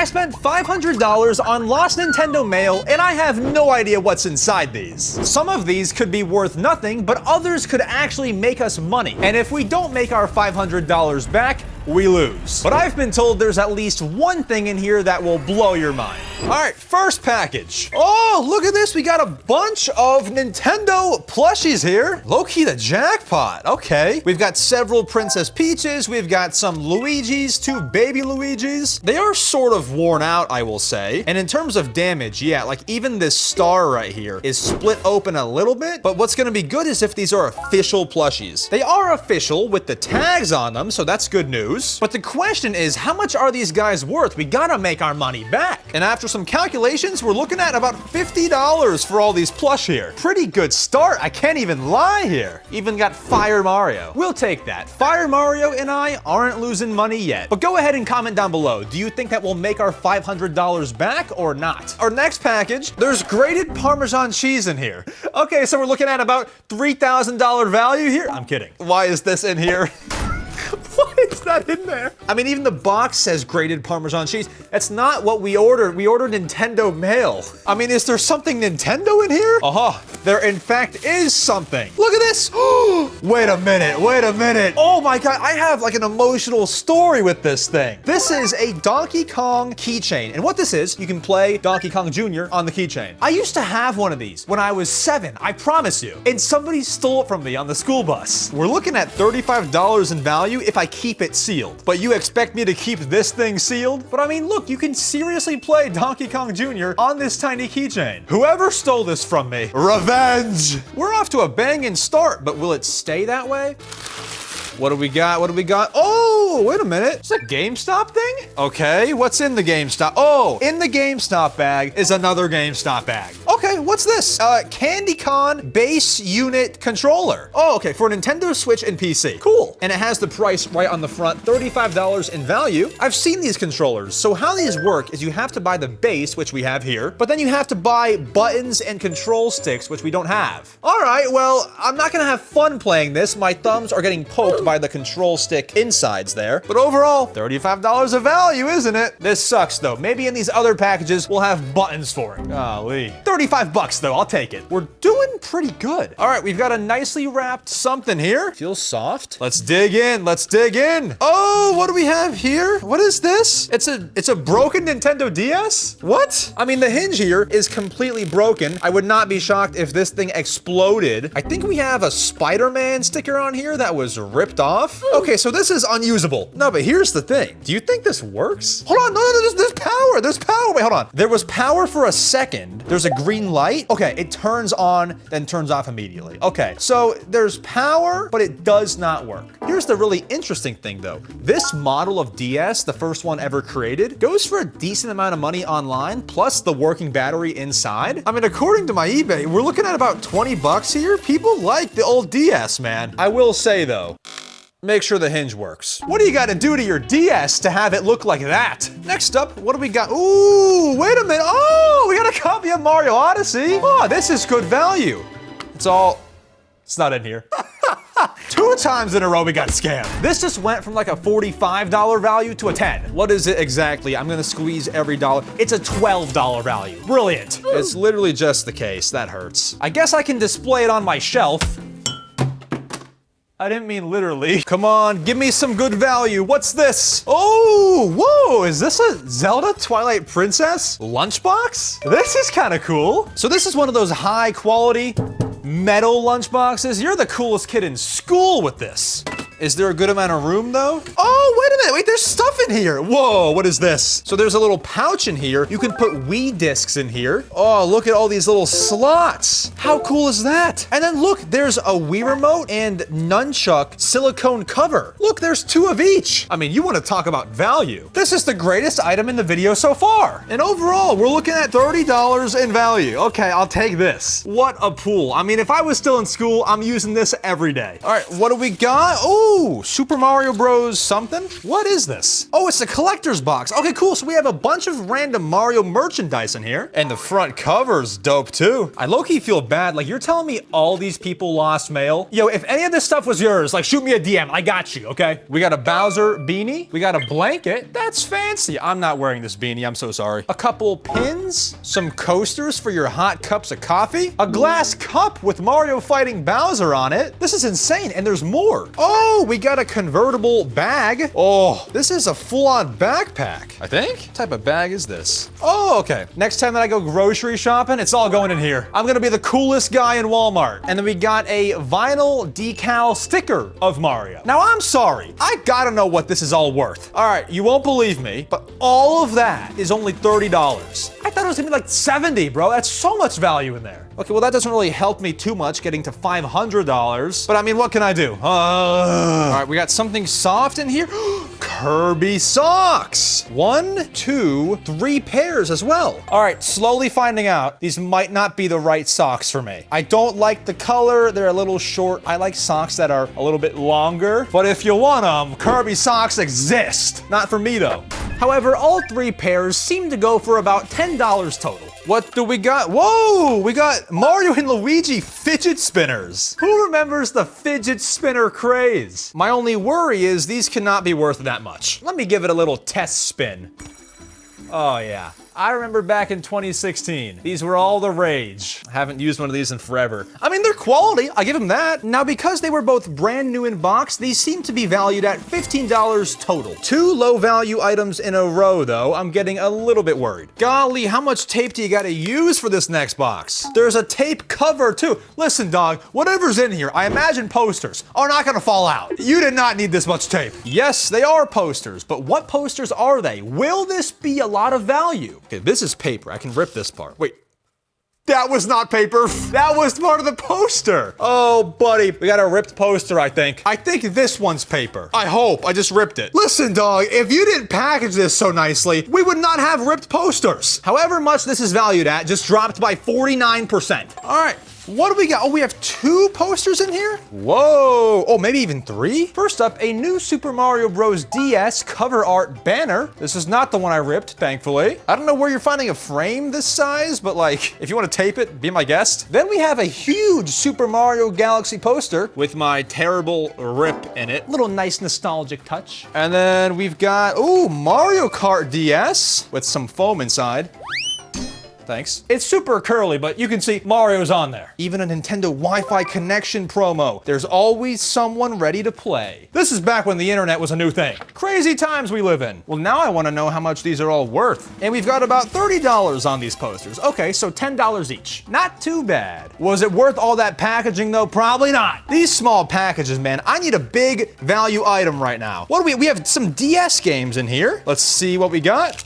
I spent $500 on Lost Nintendo mail, and I have no idea what's inside these. Some of these could be worth nothing, but others could actually make us money. And if we don't make our $500 back, we lose. But I've been told there's at least one thing in here that will blow your mind. All right, first package. Oh, look at this. We got a bunch of Nintendo plushies here. Low-key the jackpot. Okay. We've got several Princess Peaches. We've got some Luigis, 2 baby Luigis. They are sort of worn out, I will say. And in terms of damage, yeah, like even this star right here is split open a little bit. But what's gonna be good is if these are official plushies. They are official with the tags on them, so that's good news. But the question is, how much are these guys worth? We gotta make our money back. And after some calculations, we're looking at about $50 for all these plush here. Pretty good start, I can't even lie here. Even got Fire Mario. We'll take that. Fire Mario and I aren't losing money yet. But go ahead and comment down below. Do you think that will make our $500 back or not? Our next package, there's grated Parmesan cheese in here. Okay, so we're looking at about $3,000 value here. I'm kidding. Why is this in here? Why is that in there? I mean, even the box says grated Parmesan cheese. That's not what we ordered. We ordered Nintendo mail. I mean, is there something Nintendo in here? There in fact is something. Look at this. Wait a minute, wait a minute. Oh my God, I have like an emotional story with this thing. This is a Donkey Kong keychain. And what this is, you can play Donkey Kong Jr. on the keychain. I used to have one of these when I was 7, I promise you. And somebody stole it from me on the school bus. We're looking at $35 in value if I keep it sealed. But you expect me to keep this thing sealed? But I mean, look, you can seriously play Donkey Kong Jr. on this tiny keychain. Whoever stole this from me, revenge! We're off to a banging start, but will it stay that way? What do we got? What do we got? Oh, wait a minute. It's a GameStop thing? Okay, what's in the GameStop? Oh, in the GameStop bag is another GameStop bag. Okay, what's this? CandyCon base unit controller. Oh, okay, for Nintendo Switch and PC. Cool. And it has the price right on the front, $35 in value. I've seen these controllers. So how these work is you have to buy the base, which we have here, but then you have to buy buttons and control sticks, which we don't have. All right, well, I'm not gonna have fun playing this. My thumbs are getting poked by the control stick insides there. But overall, $35 of value, isn't it? This sucks though. Maybe in these other packages, we'll have buttons for it. Golly. 35 bucks though, I'll take it. We're doing pretty good. All right, we've got a nicely wrapped something here. Feels soft. Let's dig in, let's dig in. Oh, what do we have here? What is this? It's a broken Nintendo DS? What? I mean, the hinge here is completely broken. I would not be shocked if this thing exploded. I think we have a Spider-Man sticker on here that was ripped off. Okay, so this is unusable. No, but here's the thing. Do you think this works? Hold on, no, there's power. There's power. Wait, hold on. There was power for a second. There's a green light. Okay, it turns on, then turns off immediately. Okay, so there's power, but it does not work. Here's the really interesting thing though. This model of DS, the first one ever created, goes for a decent amount of money online, plus the working battery inside. I mean, according to my eBay, we're looking at about 20 bucks here. People like the old DS, man. I will say though, make sure the hinge works. What do you gotta do to your DS to have it look like that? Next up, what do we got? Ooh, wait a minute. Oh, we got a copy of Mario Odyssey. Oh, this is good value. It's not in here. 2 times in a row we got scammed. This just went from like a $45 value to a 10. What is it exactly? I'm gonna squeeze every dollar. It's a $12 value. Brilliant. It's literally just the case. That hurts. I guess I can display it on my shelf. I didn't mean literally. Come on, give me some good value. What's this? Oh, whoa, is this a Zelda Twilight Princess lunchbox? This is kind of cool. So this is one of those high quality metal lunchboxes. You're the coolest kid in school with this. Is there a good amount of room though? Oh, wait a minute, wait, there's stuff in here. Whoa, what is this? So there's a little pouch in here. You can put Wii discs in here. Oh, look at all these little slots. How cool is that? And then look, there's a Wii remote and nunchuck silicone cover. Look, there's 2 of each. I mean, you want to talk about value. This is the greatest item in the video so far. And overall, we're looking at $30 in value. Okay, I'll take this. What a pool. I mean, if I was still in school, I'm using this every day. All right, what do we got? Oh, Ooh, Super Mario Bros. Something? What is this? Oh, it's a collector's box. Okay, cool. So we have a bunch of random Mario merchandise in here. And the front cover's dope too. I low-key feel bad. Like, you're telling me all these people lost mail? Yo, if any of this stuff was yours, like, shoot me a DM. I got you, okay? We got a Bowser beanie. We got a blanket. That's fancy. I'm not wearing this beanie. I'm so sorry. A couple pins. Some coasters for your hot cups of coffee. A glass cup with Mario fighting Bowser on it. This is insane, and there's more. Oh, we got a convertible bag. Oh, this is a full-on backpack, I think. What type of bag is this? Oh, okay. Next time that I go grocery shopping, it's all going in here. I'm gonna be the coolest guy in Walmart. And then we got a vinyl decal sticker of Mario. Now, I'm sorry. I gotta know what this is all worth. All right, you won't believe me, but all of that is only $30. I thought it was gonna be like 70, bro. That's so much value in there. Okay, well, that doesn't really help me too much getting to $500. But I mean, what can I do? All right, we got something soft in here. Kirby socks. 1, 2, 3 pairs as well. All right, slowly finding out these might not be the right socks for me. I don't like the color. They're a little short. I like socks that are a little bit longer. But if you want them, Kirby socks exist. Not for me, though. However, all 3 pairs seem to go for about $10 total. What do we got? Whoa, we got Mario and Luigi fidget spinners. Who remembers the fidget spinner craze? My only worry is these cannot be worth that much. Let me give it a little test spin. Oh yeah. I remember back in 2016. These were all the rage. I haven't used one of these in forever. I mean, they're quality. I give them that. Now, because they were both brand new in box, these seem to be valued at $15 total. 2 low value items in a row, though. I'm getting a little bit worried. Golly, how much tape do you gotta use for this next box? There's a tape cover, too. Listen, dog, whatever's in here, I imagine posters are not gonna fall out. You did not need this much tape. Yes, they are posters, but what posters are they? Will this be a lot of value? Okay, this is paper. I can rip this part. Wait. That was not paper. That was part of the poster. Oh, buddy. We got a ripped poster, I think. I think this one's paper. I hope. I just ripped it. Listen, dog, if you didn't package this so nicely, we would not have ripped posters. However much this is valued at just dropped by 49%. All right. What do we got? Oh, we have 2 posters in here? Whoa. Oh, maybe even 3? First up, a new Super Mario Bros. DS cover art banner. This is not the one I ripped, thankfully. I don't know where you're finding a frame this size, but like, if you want to tape it, be my guest. Then we have a huge Super Mario Galaxy poster with my terrible rip in it. Little nice nostalgic touch. And then we've got, ooh, Mario Kart DS with some foam inside. Thanks. It's super curly, but you can see Mario's on there. Even a Nintendo Wi-Fi connection promo. There's always someone ready to play. This is back when the internet was a new thing. Crazy times we live in. Well, now I want to know how much these are all worth. And we've got about $30 on these posters. Okay, so $10 each. Not too bad. Was it worth all that packaging though? Probably not. These small packages, man, I need a big value item right now. What do we have some DS games in here. Let's see what we got.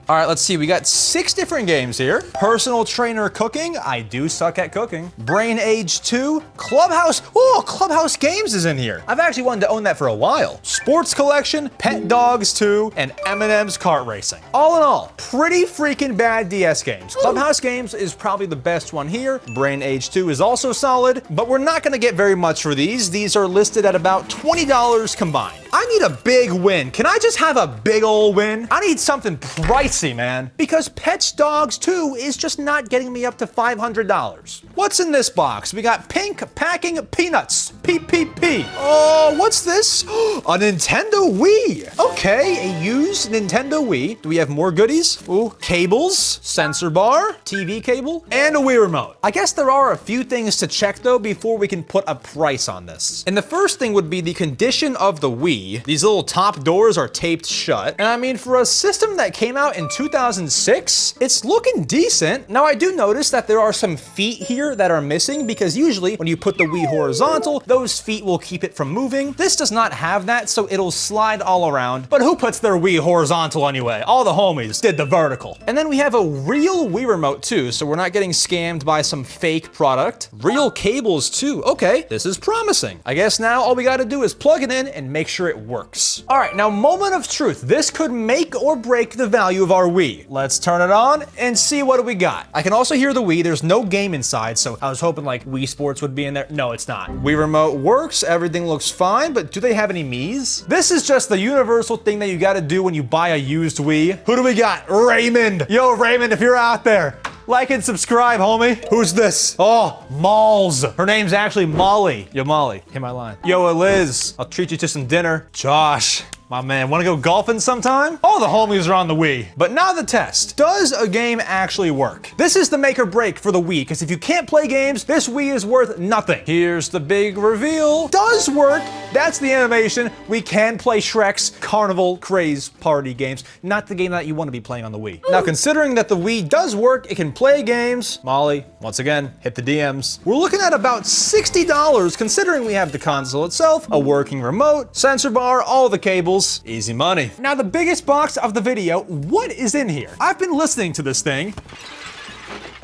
All right, let's see. We got 6 different games here. Personal Trainer Cooking. I do suck at cooking. Brain Age 2. Clubhouse. Oh, Clubhouse Games is in here. I've actually wanted to own that for a while. Sports Collection, Pet Dogs 2, and M&M's Kart Racing. All in all, pretty freaking bad DS games. Clubhouse Games is probably the best one here. Brain Age 2 is also solid, but we're not gonna get very much for these. These are listed at about $20 combined. I need a big win. Can I just have a big ol' win? I need something pricey, man. Because Pets Dogs 2 is just not getting me up to $500. What's in this box? We got Pink Packing Peanuts. PPP. Oh, what's this? A Nintendo Wii. Okay, a used Nintendo Wii. Do we have more goodies? Ooh, cables, sensor bar, TV cable, and a Wii remote. I guess there are a few things to check though before we can put a price on this. And the first thing would be the condition of the Wii. These little top doors are taped shut. And I mean, for a system that came out in 2006, it's looking decent. Now, I do notice that there are some feet here that are missing because usually when you put the Wii horizontal, those feet will keep it from moving. This does not have that, so it'll slide all around. But who puts their Wii horizontal anyway? All the homies did the vertical. And then we have a real Wii remote too, so we're not getting scammed by some fake product. Real cables too. Okay, this is promising. I guess now all we gotta do is plug it in and make sure it works. All right, now moment of truth. This could make or break the value of our Wii. Let's turn it on and see what we got. I can also hear the Wii. There's no game inside, so I was hoping like Wii Sports would be in there. No, it's not. Wii Remote works. Everything looks fine, but do they have any Miis? This is just the universal thing that you gotta do when you buy a used Wii. Who do we got? Raymond. Yo, Raymond, if you're out there, like and subscribe, homie. Who's this? Oh, Malls. Her name's actually Molly. Yo, Molly, hit my line. Yo, Liz, I'll treat you to some dinner. Josh, my man, wanna go golfing sometime? All the homies are on the Wii. But now the test. Does a game actually work? This is the make or break for the Wii, because if you can't play games, this Wii is worth nothing. Here's the big reveal. Does work. That's the animation. We can play Shrek's Carnival Craze Party games, not the game that you want to be playing on the Wii. Now, considering that the Wii does work, it can play games. Molly, once again, hit the DMs. We're looking at about $60, considering we have the console itself, a working remote, sensor bar, all the cables. Easy money. Now, the biggest box of the video, what is in here? I've been listening to this thing.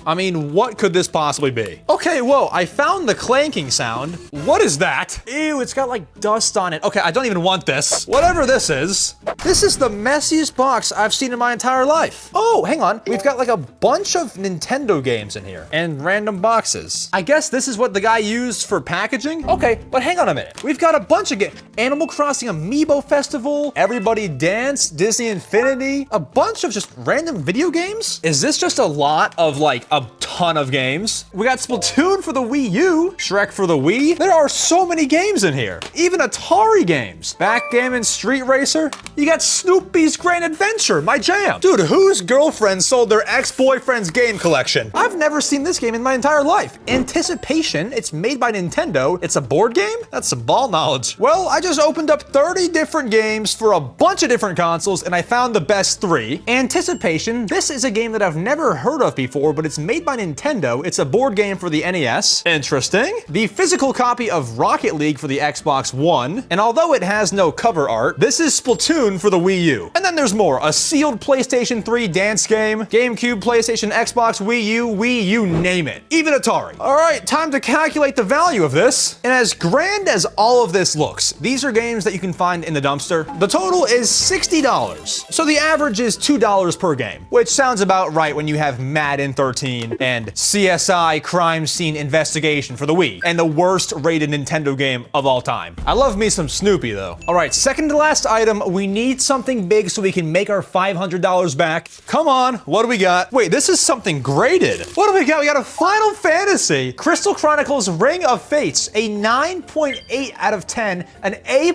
I mean, what could this possibly be? Okay, whoa, I found the clanking sound. What is that? Ew, it's got like dust on it. Okay, I don't even want this. Whatever this is the messiest box I've seen in my entire life. Oh, hang on. We've got like a bunch of Nintendo games in here and random boxes. I guess this is what the guy used for packaging? Okay, but hang on a minute. We've got a bunch of games. Animal Crossing Amiibo Festival, Everybody Dance, Disney Infinity, a bunch of just random video games? Is this just a lot of like a ton of games? We got Splatoon for the Wii U, Shrek for the Wii. There are so many games in here. Even Atari games. Backgammon Street Racer. You got Snoopy's Grand Adventure, my jam. Dude, whose girlfriend sold their ex-boyfriend's game collection? I've never seen this game in my entire life. Anticipation, it's made by Nintendo. It's a board game? That's some ball knowledge. Well, I just opened up 30 different games for a bunch of different consoles and I found the best 3. Anticipation, this is a game that I've never heard of before, but it's made by Nintendo. It's a board game for the NES. Interesting. The physical copy of Rocket League for the Xbox One. And although it has no cover art, this is Splatoon for the Wii U. And then there's more. A sealed PlayStation 3 dance game, GameCube, PlayStation, Xbox, Wii U, name it. Even Atari. All right, time to calculate the value of this. And as grand as all of this looks, these are games that you can find in the dumpster. The total is $60. So the average is $2 per game, which sounds about right when you have Madden 13 and CSI Crime Scene Investigation for the Wii, and the worst rated Nintendo game of all time. I love me some Snoopy though. All right, second to last item, we need something big so we can make our $500 back. Come on, what do we got? Wait, this is something graded. What do we got? We got a Final Fantasy Crystal Chronicles Ring of Fates, a 9.8 out of 10, an A++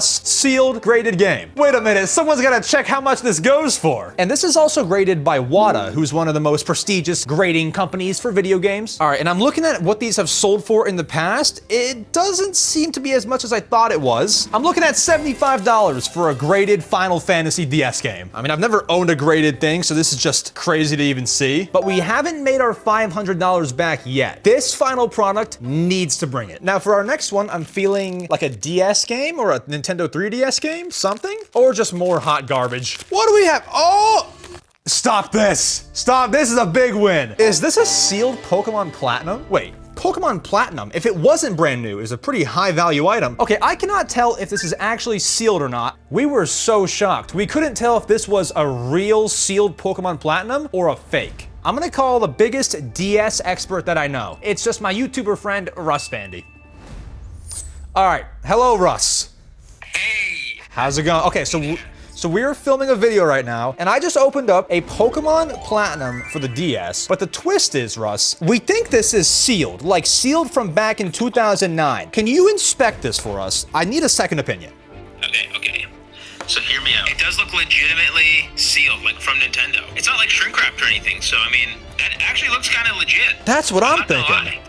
sealed graded game. Wait a minute, someone's gotta check how much this goes for. And this is also graded by WATA, who's one of the most prestigious grading companies for video games. All right, and I'm looking at what these have sold for in the past. It doesn't seem to be as much as I thought it was. I'm looking at $75 for a graded Final Fantasy DS game. I mean, I've never owned a graded thing, so this is just crazy to even see. But we haven't made our $500 back yet. This final product needs to bring it. Now, for our next one, I'm feeling like a DS game or a Nintendo 3DS game, something? Or just more hot garbage. What do we have? Oh! Stop this! Stop, this is a big win! Is this a sealed Pokemon Platinum? Wait, Pokemon Platinum, if it wasn't brand new, is a pretty high value item. Okay, I cannot tell if this is actually sealed or not. We were so shocked. We couldn't tell if this was a real sealed Pokemon Platinum or a fake. I'm gonna call the biggest DS expert that I know. It's just my YouTuber friend, Russ Vandy. All right, hello, Russ. Hey! How's it going? Okay, so we're filming a video right now, and I just opened up a Pokemon Platinum for the DS, but the twist is, Russ, we think this is sealed, like sealed from back in 2009. Can you inspect this for us? I need a second opinion. Okay. So hear me out. It does look legitimately sealed, like from Nintendo. It's not like shrink wrapped or anything, so I mean, that actually looks kind of legit. That's what I'm thinking.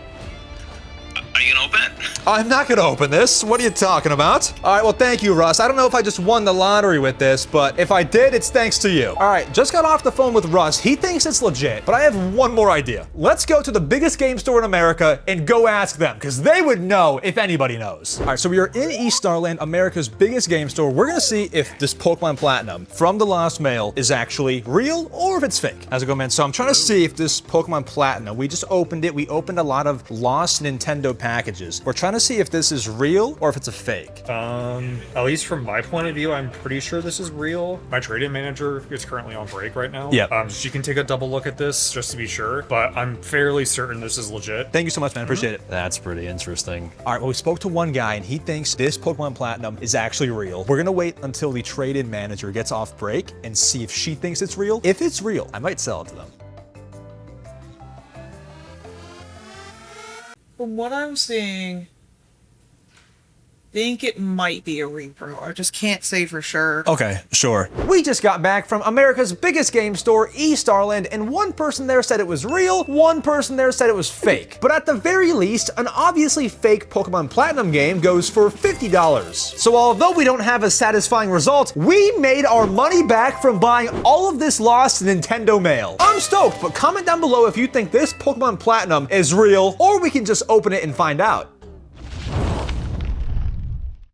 Are you gonna open it? I'm not gonna open this. What are you talking about? All right, well, thank you, Russ. I don't know if I just won the lottery with this, but if I did, it's thanks to you. All right, just got off the phone with Russ. He thinks it's legit, but I have one more idea. Let's go to the biggest game store in America and go ask them, because they would know if anybody knows. All right, so we are in East Starland, America's biggest game store. We're gonna see if this Pokemon Platinum from the Lost Mail is actually real or if it's fake. How's it going, man? So I'm trying to see if this Pokemon Platinum, we just opened it. We opened a lot of lost Nintendo packs. packages. We're trying to see if this is real or if it's a fake. At least from my point of view, I'm pretty sure this is real. My trading manager is currently on break right now. Yep. She can take a double look at this just to be sure, but I'm fairly certain this is legit. Thank you so much, man. Appreciate it. That's pretty interesting. All right, well, we spoke to one guy and he thinks this Pokemon Platinum is actually real. We're gonna wait until the trade-in manager gets off break and see if she thinks it's real. If it's real, I might sell it to them. From what I'm seeing, think it might be a repro. I just can't say for sure. Okay, sure. We just got back from America's biggest game store, eStarland, and one person there said it was real, one person there said it was fake. But at the very least, an obviously fake Pokemon Platinum game goes for $50. So although we don't have a satisfying result, we made our money back from buying all of this lost Nintendo mail. I'm stoked, but comment down below if you think this Pokemon Platinum is real, or we can just open it and find out.